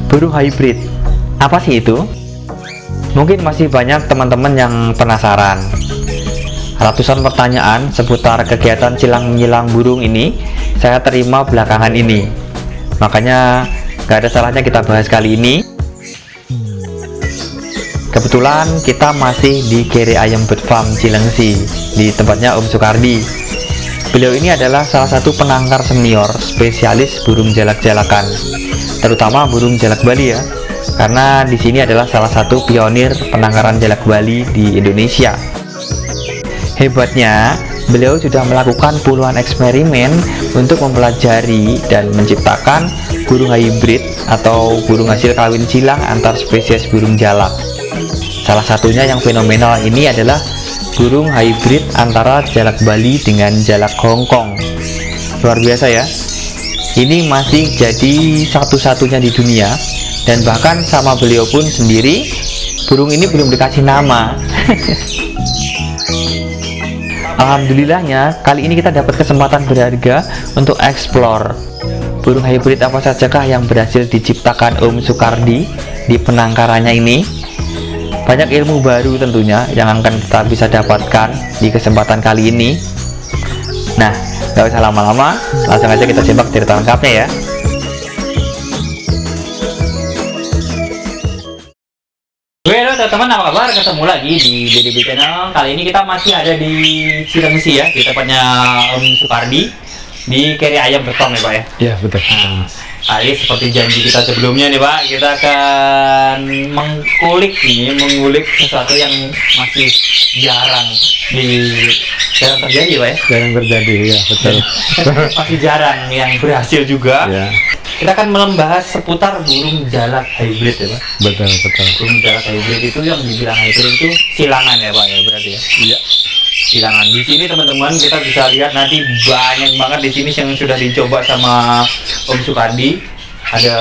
Burung hybrid, apa sih itu? Mungkin masih banyak teman-teman yang penasaran. Ratusan pertanyaan seputar kegiatan silang-menyilang burung ini saya terima belakangan ini. Makanya gak ada salahnya kita bahas kali ini. Kebetulan kita masih di Kere Ayam Bird Farm Cilengsi, di tempatnya Om Sukardi. Beliau ini adalah salah satu penangkar senior spesialis burung jalak-jalakan, terutama burung jalak Bali ya, karena di sini adalah salah satu pionir penangkaran jalak Bali di Indonesia. Hebatnya, beliau sudah melakukan puluhan eksperimen untuk mempelajari dan menciptakan burung hybrid atau burung hasil kawin silang antar spesies burung jalak. Salah satunya yang fenomenal ini adalah burung hybrid antara jalak Bali dengan jalak Hongkong. Luar biasa ya. Ini masih jadi satu-satunya di dunia, dan bahkan sama beliau pun sendiri burung ini belum dikasih nama. Alhamdulillahnya kali ini kita dapat kesempatan berharga untuk explore burung hybrid apa sajakah yang berhasil diciptakan Om Sukardi di penangkarannya ini. Banyak ilmu baru tentunya yang akan kita bisa dapatkan di kesempatan kali ini. Nah, gak usah lama-lama, langsung aja kita simak cerita lengkapnya ya. Halo teman-teman, apa kabar? Ketemu lagi di DDB Channel. Kali ini kita masih ada di Cilengsi ya, di tempatnya Om Sukardi di Kere Ayam Bird Farm ya Pak ya? Iya betul. Nah, kali seperti janji kita sebelumnya nih Pak, kita akan mengulik sesuatu yang masih jarang terjadi Pak ya? Jarang terjadi ya, betul. Masih jarang yang berhasil juga ya. Kita akan membahas seputar burung jalak hybrid ya Pak? Betul. Burung jalak hybrid itu yang dibilang hybrid itu silangan ya Pak ya, berarti ya? Iya, silangan. Di sini teman-teman kita bisa lihat nanti banyak banget di sini yang sudah dicoba sama Om Sukardi. Ada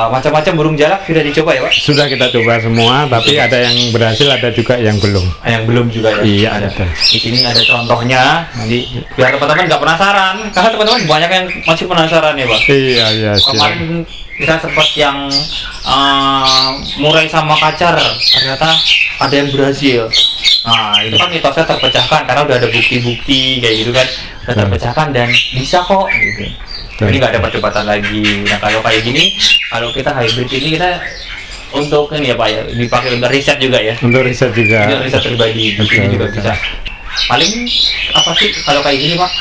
macam-macam burung jalak sudah dicoba ya Pak? Sudah kita coba semua, tapi ada yang berhasil, ada juga yang belum. Yang belum juga ya? Iya, ada. Di sini ada contohnya, nanti biar teman-teman nggak penasaran, karena teman-teman banyak yang masih penasaran ya Pak? Iya. Kemarin kita sempat yang murai sama kacar, ternyata ada yang berhasil. Nah, itu kan mitosnya terpecahkan karena udah ada bukti-bukti kayak gitu kan, udah terpecahkan dan bisa kok gitu. Ini nggak ada perdebatan lagi. Nah kalau kayak gini, kalau kita hybrid ini kita untuk ini ya Pak ya, dipakai untuk riset juga ya. Untuk riset juga. Untuk riset pribadi, ini juga bisa. Paling apa sih kalau kayak gini Pak?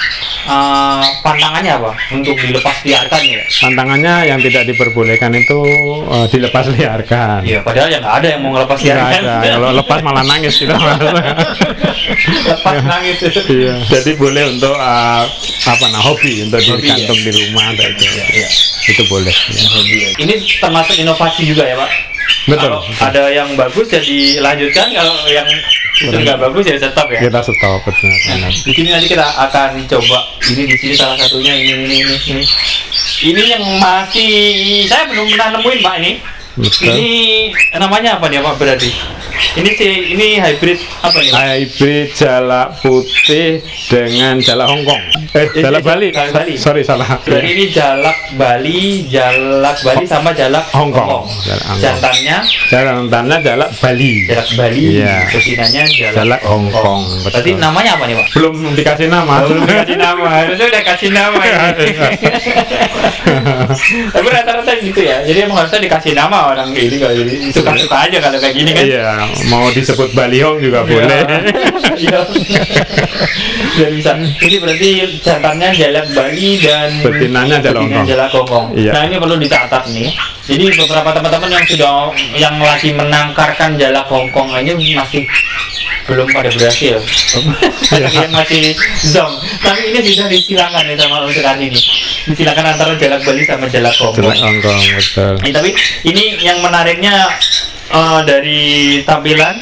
Pantangannya apa untuk dilepas liarkan ya? Pantangannya yang tidak diperbolehkan itu dilepas liarkan. Iya, padahal yang nggak ada yang mau ngelepas liarkan. Kalau lepas malah nangis kita. Lepas nangis. Iya. Jadi boleh untuk hobi untuk digantung di rumah gitu. Iya. Itu boleh. Ya. Hobi. Ya. Ini termasuk inovasi juga ya Pak? Betul. Kalau ada yang bagus ya dilanjutkan, kalau yang itu nggak bagus ya stop ya. Kita stop, betul. Nah, di sini nanti kita akan coba. Ini di sini salah satunya ini. Ini yang masih saya belum pernah nemuin Pak ini. Betul. Ini namanya apa dia Pak berarti? Ini hybrid apa nih? Hybrid jalak putih dengan jalak Hongkong. Jalak Bali. Sorry salah. Jadi ini jalak Bali sama jalak Hongkong. Jantannya jalak Bali. Jalak Bali. Iya. Betinanya jalak Hongkong. Berarti namanya apa nih Pak? Belum dikasih nama. Harusnya udah kasih nama ya. Tapi rata-rata gitu ya. Jadi emang harusnya dikasih nama orang ini, kalau suka-suka aja kalau kayak gini kan. Iya. Mau disebut Balihong juga boleh. Iya. Dan bisa. Ini berarti jantannya jalak Bali dan betinanya jalak Hongkong. Iya. Nah ini perlu dicatat nih. Jadi beberapa teman-teman yang lagi menangkarkan jalak Hongkong ini masih belum pada berhasil. Yang masih zong. Tapi ini sudah disilakan nih sama Ustaz ini. Disilakan antara jalak Bali sama jalak Hongkong. Jalak Hongkong, betul. Tapi ini yang menariknya dari tampilan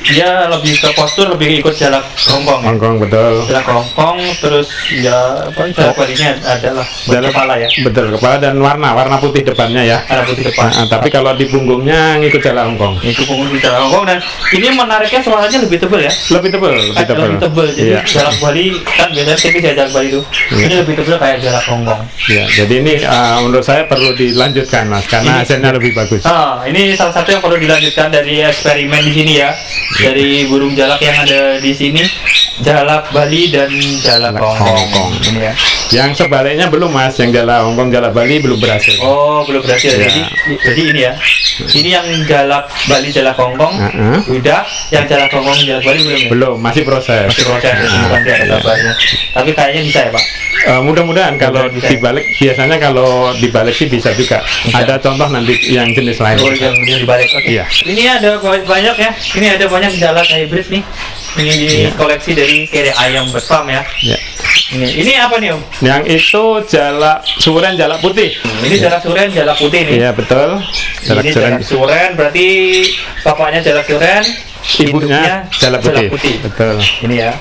dia lebih ke postur, lebih ikut jalak hongkong. Hongkong betul. Jalak hongkong, terus ya apa jalak balinya adalah kepala ya. Betul, kepala dan warna putih depannya ya. Warna putih depan. Tapi kalau di punggungnya ngikut jalak hongkong. Itu punggung jalak hongkong, dan ini menariknya suaranya lebih tebal ya. Lebih tebal. Lebih tebal. Jadi jalak Bali kan biasanya tipis ya jalak Bali itu. Ini lebih tebal kayak jalak hongkong. Ya, jadi ini menurut saya perlu dilanjutkan Mas, karena hasilnya lebih bagus. Ini salah satu yang perlu dilanjutkan dari eksperimen di sini ya. Dari burung jalak yang ada di sini, jalak Bali dan jalak hongkong. Ini ya. Yang sebaliknya belum Mas, yang jalak hongkong jalak Bali belum berhasil. Oh, belum berhasil. Ya. Jadi ini ya. Ini yang jalak Bali jalak hongkong udah, yang jalak hongkong jalak Bali belum ya? Belum, masih proses. Nanti ada kabarnya. Tapi kayaknya bisa ya Pak. Mudah-mudahan kalau dibalik, biasanya kalau dibalik sih bisa juga. Ada contoh nanti yang jenis lain. Oh, yang dibalik. Oke. Iya. Ini ada banyak ya. Ini ada banyak jalak hybrid nih. Ini di koleksi dari Kere Ayam Besam ya. Ini apa nih Om? Yang itu jalak suren jalak putih. Ini jalak suren jalak putih nih. Iya betul. Jalak suren berarti bapaknya jalak suren, ibunya jalak putih. Betul. Ini ya.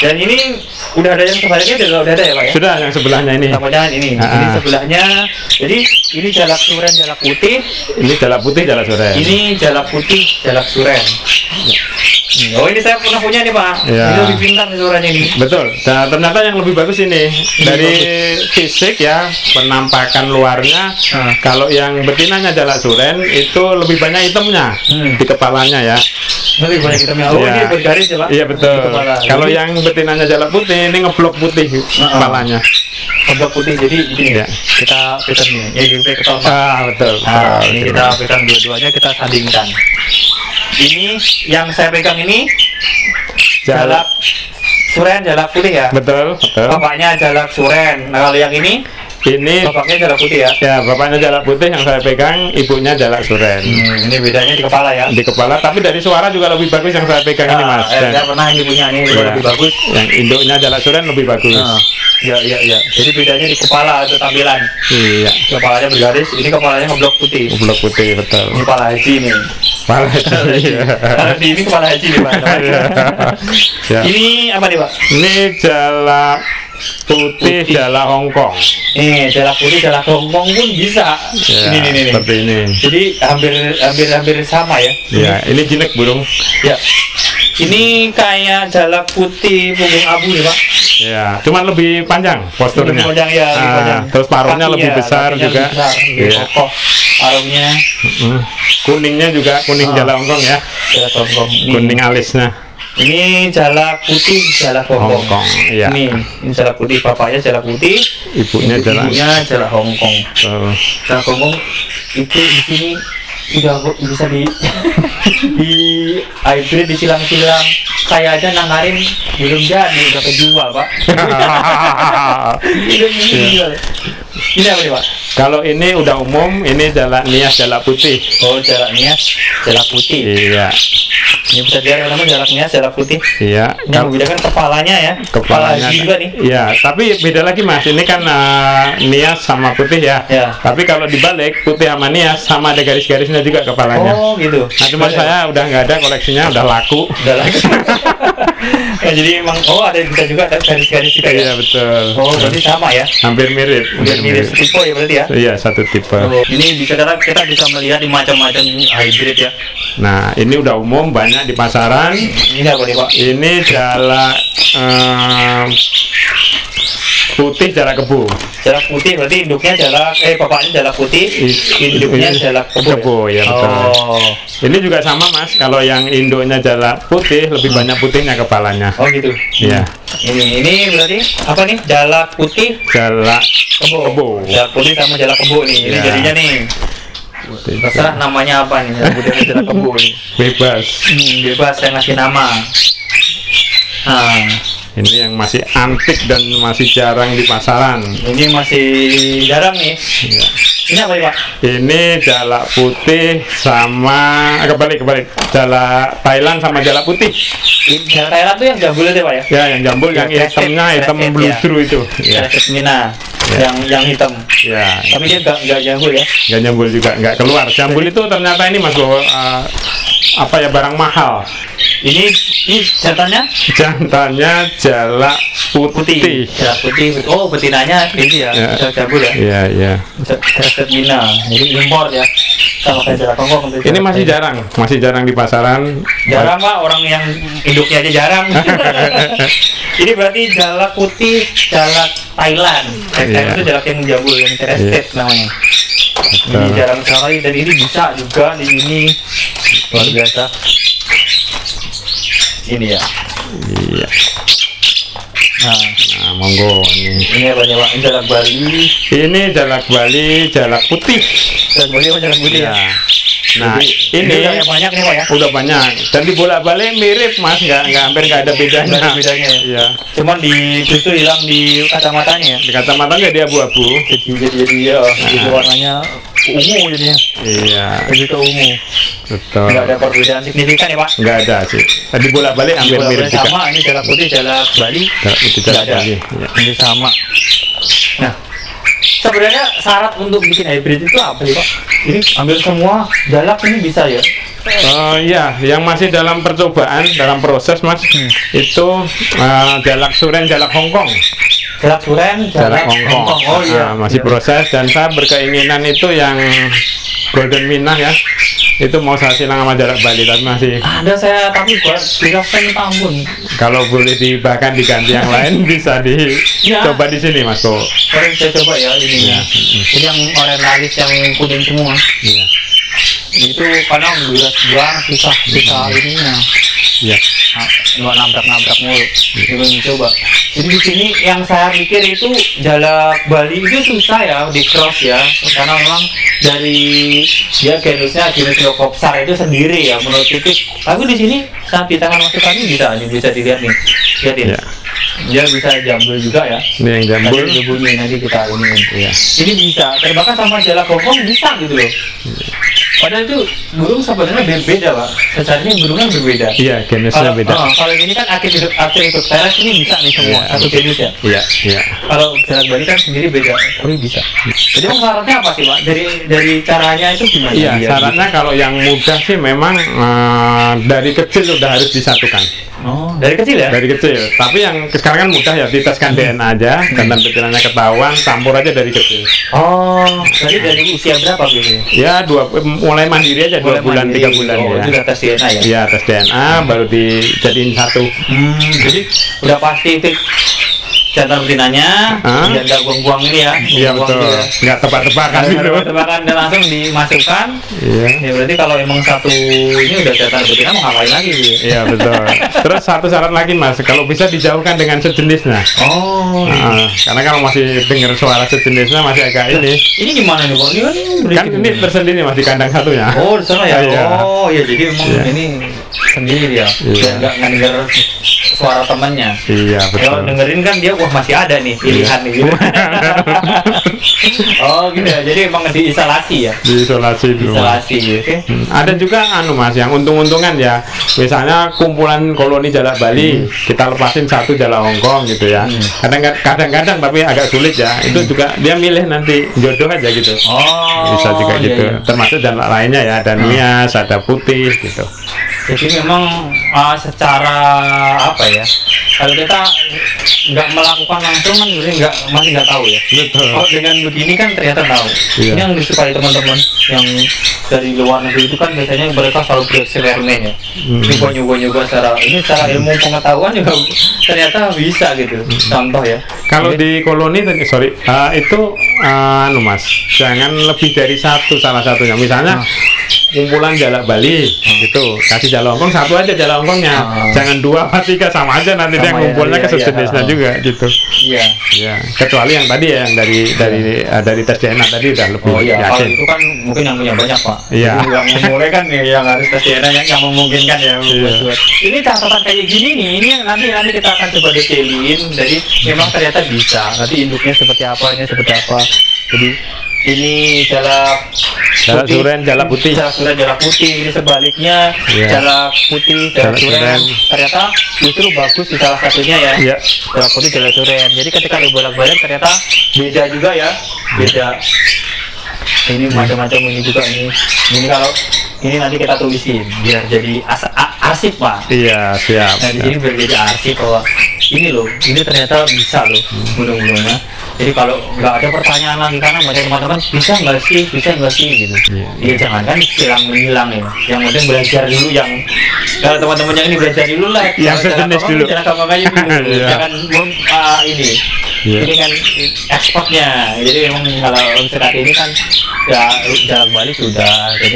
Dan ini udah ada yang sebaliknya juga udah ada ya Pak ya? Sudah, yang sebelahnya ini. Jangan ini. Ini sebelahnya. Jadi ini jalak suren jalak putih. Ini jalak putih jalak suren. Ini jalak putih jalak suren. Oh, ini saya pernah punya nih Pak. Ya. Ini lebih pintar nih suaranya ini. Betul. Nah, ternyata yang lebih bagus ini dari fisik ya, penampakan luarnya. Kalau yang betinanya jalak suren itu lebih banyak hitamnya di kepalanya ya. Lebih banyak hitamnya. Oh, ini bergaris ya Pak? Iya betul. Kalau yang betinanya jalak putih ini ngeblok putih kepalanya. Ngeblok putih, jadi ini ya. Kita nih. Ya kita ketahui. Betul. Ini kita pegang dua-duanya, kita sandingkan. Ini yang saya pegang ini jalak suren jalak putih ya. Betul. Bapaknya jalak suren. Nah, kalau yang ini bapaknya jalak putih ya. Ya, bapaknya jalak putih, yang saya pegang ibunya jalak suren. Ini bedanya di kepala ya. Di kepala, tapi dari suara juga lebih bagus yang saya pegang ini Mas. Saya pernah ini punya ini lebih bagus. Yang induknya jalak suren lebih bagus. Iya. Jadi bedanya di kepala itu tampilan. Iya. Kepalanya bergaris, ini kepalanya ngeblok putih. Ngeblok putih betul. Ini kepala haji nih. Kepala haji. Kalau ini kepala haji nih Pak. Ini apa nih Pak? Ini jalak putih jalak hongkong. Jalak putih jalak hongkong pun bisa. Ya, ini. Seperti ini. Jadi hampir sama ya. Ya, ini jinak burung. Ya. Ini kayak jalak putih punggung abu nih Pak. Ya, cuman lebih panjang posturnya. Lebih panjang ya, lebih panjang. Terus paruhnya lebih besar juga. Lebih kokoh paruhnya. Kuningnya juga kuning jalak hongkong ya. Jalak hongkong. Kuning alisnya. Ini jalak putih jalak hongkong. Iya. Ini jalak putih, bapaknya jalak putih, ibunya jalak hongkong. Jalak hongkong itu di sini udah bisa di hybrid, disilang-silang. Saya aja nangarin belum jadi, udah kejual Pak. Ini apa nih Pak? Kalau ini udah umum, ini jalak nias jalak putih. Oh, jalak nias jalak putih. Iya. Ini bisa dia namanya jalak nias jalak putih. Iya. Ini membedakan kepalanya ya. Kepalanya juga nih. Iya, tapi beda lagi Mas. Ini kan nias sama putih ya. Tapi kalau dibalik putih sama nias sama ada garis-garisnya juga kepalanya. Oh, gitu. Nah, cuma saya udah nggak ada koleksinya, udah laku. Udah laku. Ya, jadi memang ada bisa juga garis-garis juga ya. Iya, betul. Oh, berarti sama ya. Hampir mirip. Hampir mirip tipe ya berarti ya. Iya, satu tipe. Ini kita bisa melihat di macam-macam hybrid ya. Nah, ini udah umum banyak di pasaran. Ini apa nih Pak? Ini jalak putih jalak kebo. Jalak putih berarti induknya bapaknya jalak putih, induknya jalak kebo ya betul. Ini juga sama Mas, kalau yang induknya jalak putih lebih banyak putihnya kepalanya. Oh gitu. Iya. Ini berarti apa nih? Jalak putih jalak kebo. Jalak putih sama jalak kebo nih. Ini jadinya nih. Terserah namanya apa nih, jalak putih sama jalak kebo nih. Bebas. Bebas saya ngasih nama. Ini yang masih antik dan masih jarang di pasaran. Ini masih jarang nih. Ya. Ini apa nih Pak? Ini jalak putih sama kebalik. Jalak Thailand sama jalak putih. Jalak Thailand tuh yang jambul itu Pak ya? Ya, yang jambul yang hitamnya hitam bluedru itu. Ya. Mina. Yang hitam. Ya. Tapi dia nggak jambul ya? Nggak jambul juga, nggak keluar. Jambul itu ternyata ini Mas bahwa apa ya, barang mahal. Ini jantannya? Jantannya jalak putih. Jalak putih. Oh, betinanya ini ya, jago ya? Iya, iya. Crested Mina, jadi impor ya. Sama kayak jalak Hongkong. Ini masih jarang di pasaran. Jarang Pak, orang yang induknya aja jarang. Ini berarti jalak putih, jalak Thailand. Thailand itu jalak yang jambul, yang crested namanya. Ini jarang sekali, dan ini bisa juga di ini, luar biasa. Ini ya. Iya. Nah, monggo ini. Ini apa nih Pak? Ini jalak Bali. Ini jalak Bali, jalak putih. Jalak Bali apa jalak putih ya? Nah, jadi, ini udah banyak nih Pak ya? Udah banyak. Dan dibolak-balik mirip Mas, hampir nggak ada bedanya. Nggak ada bedanya. Iya. Cuman justru hilang di kacamatanya. Di kacamatanya dia abu-abu. Jadi ya, jadi warnanya ungu jadinya. Iya. Lebih ke ungu. Betul. Nggak ada perbedaan signifikan ya Pak? Nggak ada sih. Tadi bolak-balik hampir mirip juga. Sama, ini jalak putih, jalak Bali. Jalak putih, jalak Bali. Ya. Ini sama. Nah, sebenarnya syarat untuk bikin hybrid itu apa sih Pak? Ini ambil semua jalak ini bisa ya? Iya, yang masih dalam percobaan, dalam proses Mas, itu jalak suren, jalak Hongkong. Jalak suren, jalak Hongkong. Oh iya, masih proses, dan saya berkeinginan itu yang Golden Minah ya. Itu mau saya silang sama jalak Bali, tapi masih ada tapi buat dirafting Tambun. Kalau boleh bahkan diganti yang lain bisa dicoba di sini Mas. Mari saya coba ya ini ya. Ini yang orientalis yang kuning semua. Iya. Itu kadang berat susah ininya. Iya. Nggak nabrak mulu. Ini coba. Jadi di sini yang saya pikir itu jalak Bali itu susah ya di cross ya, karena memang dari dia genusnya genus Leocopsar itu sendiri ya menurut titik. Tapi di sini saat di tangan Mas Sukani bisa dilihat nih, lihatin. Ya. Dia bisa jambul juga ya. Ini yang jambul. Nanti bunyi nanti kita ini. Ya. Ini bisa. Terbakar sama jalak Hongkong bisa gitu loh. Padahal itu burung sebenarnya berbeda Pak. Secaranya burungnya berbeda. Iya, genusnya beda. Kalau ini kan Archaeopteryx ini bisa nih semua satu genus ya. Iya, iya. Kalau jalak Bali kan sendiri beda, tapi bisa. Jadi syaratnya apa sih Pak? Dari caranya itu gimana? Iya, syaratnya kalau yang mudah sih memang dari kecil udah harus disatukan. Oh, dari kecil ya? Dari kecil. Tapi yang sekarang kan mudah ya, diteskan DNA aja, jantan betinanya ketahuan, campur aja dari kecil. Oh, jadi dari usia berapa biasanya? Ya, mulai mandiri aja 2 bulan, 3 bulan ya. Itu udah tes DNA ya? Iya, tes DNA baru dijadiin satu. Jadi udah pasti fix jantan betinanya, dan nggak buang-buang ini ya? Iya betul, nggak tebak-tebakan gitu. Tebak-tebakan dan langsung dimasukkan. Iya. Ya berarti kalau emang satu ini udah jantan betina mau ngapain lagi? Iya betul. Terus satu syarat lagi Mas, kalau bisa dijauhkan dengan sejenisnya. Oh. Karena kalau masih dengar suara sejenisnya masih agak ini. Ini gimana nih Bang? Kan ini tersendiri Mas di kandang satunya. Oh di sana ya. Oh ya jadi emang ini sendiri ya. Nggak dengar suara temannya. Iya betul. Kalau dengerin kan dia wah masih ada nih pilihan nih gitu. Oh gitu ya. Jadi emang diisolasi ya. Diisolasi dulu. Isolasi oke. Ada juga Mas yang untung-untungan ya. Misalnya kumpulan koloni jalak Bali, kita lepasin satu jalak Hongkong gitu ya. Kadang-kadang tapi agak sulit ya. Itu juga dia milih nanti jodoh aja gitu. Oh. Bisa juga gitu. Iya. Termasuk jalak lainnya ya, ada nias, ada putih gitu. Jadi memang secara apa ya? Kalau kita nggak melakukan langsung kan masih nggak tahu ya. Betul. Oh dengan begini kan ternyata tahu. Iya. Ini yang disukai teman-teman yang dari luar negeri itu kan biasanya mereka selalu bereksperimen ya. Ini nyoba-nyoba secara ilmu pengetahuan juga ternyata bisa gitu. Contoh ya. Kalau di koloni itu Mas, jangan lebih dari satu salah satunya. Misalnya kumpulan jalak Bali gitu, kasih jalak Hongkong satu aja jalak Hongkongnya, jangan 2 atau 3 sama aja nanti dia ngumpulnya ke sejenisnya juga gitu. Iya. Ya. Kecuali yang tadi ya yang dari tes DNA tadi udah lebih yakin. Kalau itu kan mungkin yang punya banyak Pak. Iya. Yang memulai kan yang harus tes DNA yang memungkinkan ya. Iya. Ini catatan kayak gini nih, ini yang nanti kita akan coba detailin. Jadi memang ternyata bisa. Nanti induknya seperti apa, ini seperti apa. Jadi ini jalak suren, jalak putih. Jalak suren, jalak putih. Ini sebaliknya jalak putih, jalak suren. Ternyata justru bagus di salah satunya ya. Iya. Jalak putih, jalak suren. Jadi ketika dibolak-balik ternyata beda juga ya. Beda. Ini macam-macam ini juga ini. Ini kalau ini nanti kita tulisin biar jadi arsip Pak. Iya, siap. Nah di sini biar jadi arsip bahwa ini loh, ini ternyata bisa loh burung-burungnya. Jadi kalau nggak ada pertanyaan lagi karena banyak teman-teman bisa nggak sih gitu. Iya jangan kan silang menghilang ya. Yang penting belajar dulu yang kalau teman-teman yang ini belajar dulu lah. Yang sejenis dulu. Jangan gampang-gampang dulu. Jangan ini. Ini kan ekspornya. Jadi memang kalau saat ini kan ya jalak Bali sudah, jadi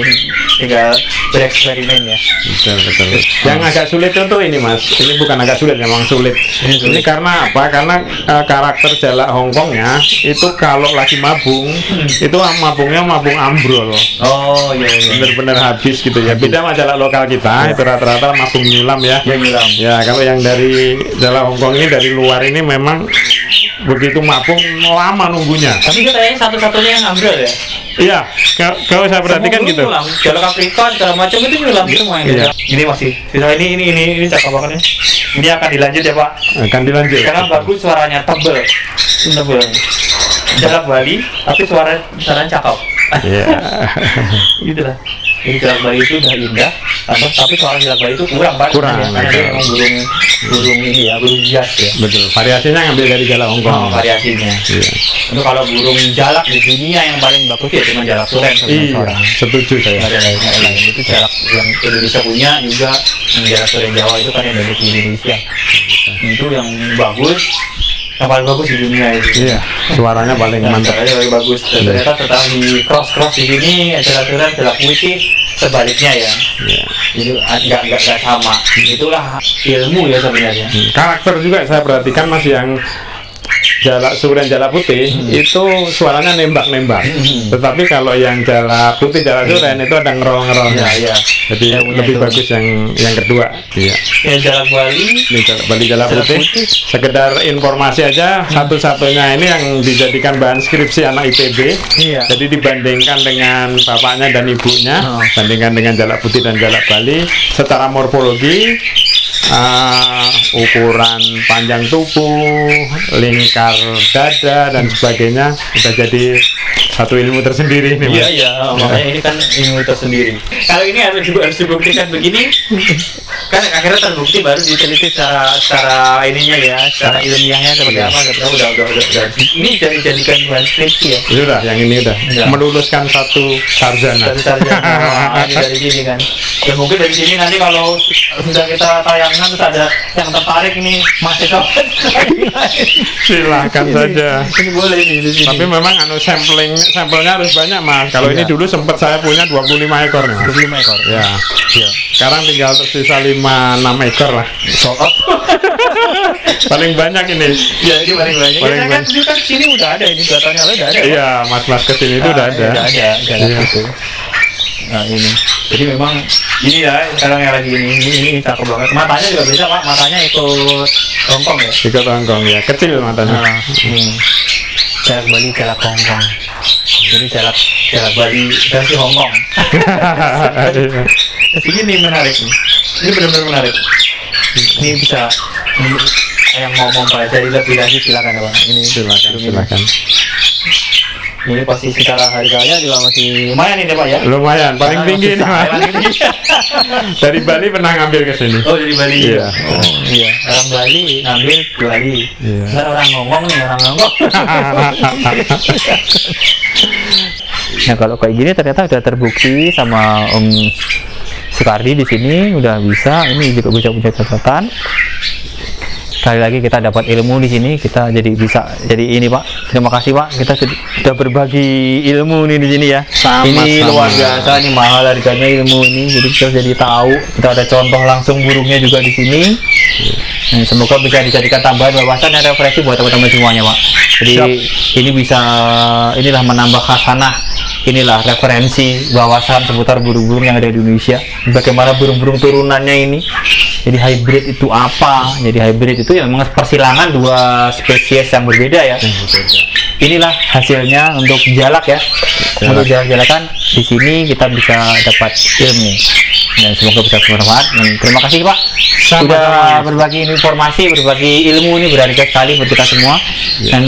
tinggal bereksperimen ya. Betul. Yang agak sulit itu ini Mas, ini bukan agak sulit, memang sulit. Ini karena apa? Karena karakter jalak Hongkongnya itu kalau lagi mabung itu mabungnya mabung ambrol. Oh iya. Bener-bener habis gitu ya. Beda sama jalak lokal kita, itu rata-rata mabung nyulam ya. Ya nyulam. Ya kalau yang dari jalak Hongkong ini dari luar ini memang begitu mabung lama nunggunya. Tapi kayaknya satu-satunya yang ambrol ya. Iya, kalau saya perhatikan gitu. Jalak Afrika segala macam itu nyulam semua yang ini masih. Sisa ini cakep banget ya. Ini akan dilanjut ya Pak. Akan dilanjut. Karena bagus suaranya tebel. Jalak Bali tapi suaranya cakep. Iya. Gitu lah. Jadi jalak Bali itu udah indah, tapi suara jalak Bali itu kurang Pak. Kurang. Karena dia memang burung ini ya, burung hias ya. Betul. Variasinya ngambil dari jalak Hongkong. Variasinya. Iya. Untuk kalau burung jalak di dunia yang paling bagus ya cuma jalak suren. Iya. Setuju saya. Ada lain. Itu jalak yang Indonesia punya juga. Jalak suren Jawa itu kan yang dari Indonesia. Itu yang bagus. Yang paling bagus di dunia itu. Iya, suaranya paling mantap. Suaranya paling bagus. Dan ternyata setelah di cross di sini jalak putih sebaliknya ya. Iya. Jadi nggak sama. Itulah ilmu ya sebenarnya. Karakter juga saya perhatikan Mas yang jalak suren jalak putih itu suaranya nembak-nembak. Tetapi kalau yang jalak putih jalak suren itu ada ngerol-ngerolnya. Iya. Jadi lebih bagus yang kedua. Iya. Yang jalak Bali. Ini jalak Bali jalak putih. Sekedar informasi aja, satu-satunya ini yang dijadikan bahan skripsi anak IPB. Iya. Jadi dibandingkan dengan bapaknya dan ibunya, bandingkan dengan jalak putih dan jalak Bali secara morfologi, ukuran panjang tubuh, lingkar dada dan sebagainya, udah jadi satu ilmu tersendiri ini. Iya, makanya ini kan ilmu tersendiri. Kalau ini harus dibuktikan begini, kan akhirnya terbukti baru diteliti secara ininya ya, secara ilmiahnya seperti apa. Udah. Ini jadikan bahan skripsi ya. Sudah, yang ini udah meluluskan satu sarjana. Ini dari sini kan. Ya mungkin dari sini nanti kalau sudah kita tayangkan terus ada yang tertarik ini mahasiswa. Silakan saja. Ini boleh ini di sini. Tapi memang sampelnya harus banyak Mas. Kalau ini dulu sempat saya punya 25 ekor nih Mas. 25 ekor. Ya. Sekarang tinggal tersisa 5-6 ekor lah. Paling banyak ini. Ya ini paling banyak. Kan sini udah ada ini datanya udah ada. Iya, Mas kesini itu udah ada. Udah ada. Nah ini, jadi memang ini ya sekarang yang lagi ini cakep banget. Matanya juga beda Pak, matanya ikut Hongkong ya. Ikut Hongkong ya, kecil matanya. Jalak Bali, jalak Hongkong. Jadi jalak Bali versi Hongkong. Ini menarik nih. Ini benar-benar menarik. Ini bisa yang mau mempelajari lebih lanjut silakan ya Pak. Ini silakan. Ini pasti secara harganya juga masih lumayan ini Pak ya? Lumayan, paling tinggi ini Mas. Dari Bali pernah ngambil ke sini. Oh dari Bali. Iya. Iya. Orang Bali ngambil Bali. Iya. Orang ngomong nih orang ngomong. Nah kalau kayak gini ternyata udah terbukti sama Om Sukardi di sini udah bisa. Ini juga bisa punya catatan. Sekali lagi kita dapat ilmu di sini, kita jadi bisa jadi ini Pak. Terima kasih Pak, kita sudah berbagi ilmu nih di sini ya. Ini luar biasa, ini mahal harganya ilmu ini. Jadi kita jadi tahu, kita ada contoh langsung burungnya juga di sini. Nah, semoga bisa dijadikan tambahan wawasan dan referensi buat teman-teman semuanya Pak. Jadi ini bisa inilah menambah khasanah, inilah referensi wawasan seputar burung-burung yang ada di Indonesia. Bagaimana burung-burung turunannya ini. Jadi hybrid itu apa? Jadi hybrid itu ya memang persilangan dua spesies yang berbeda ya. Inilah hasilnya untuk jalak ya. Untuk jalak-jalakan di sini kita bisa dapat ilmu. Dan semoga bisa bermanfaat. Dan terima kasih Pak sudah berbagi informasi, berbagi ilmu ini berharga sekali buat kita semua. Dan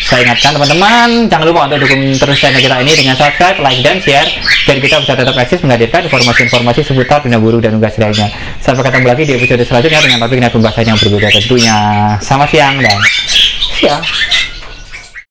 Saya ingatkan teman-teman, jangan lupa untuk dukung terus channel kita ini dengan subscribe, like, dan share, dan kita bisa tetap eksis menghadirkan informasi-informasi seputar dunia buruh dan tugas lainnya. Sampai ketemu lagi di episode selanjutnya dengan topik dan pembahasan yang berbeda tentunya. Selamat siang dan siang.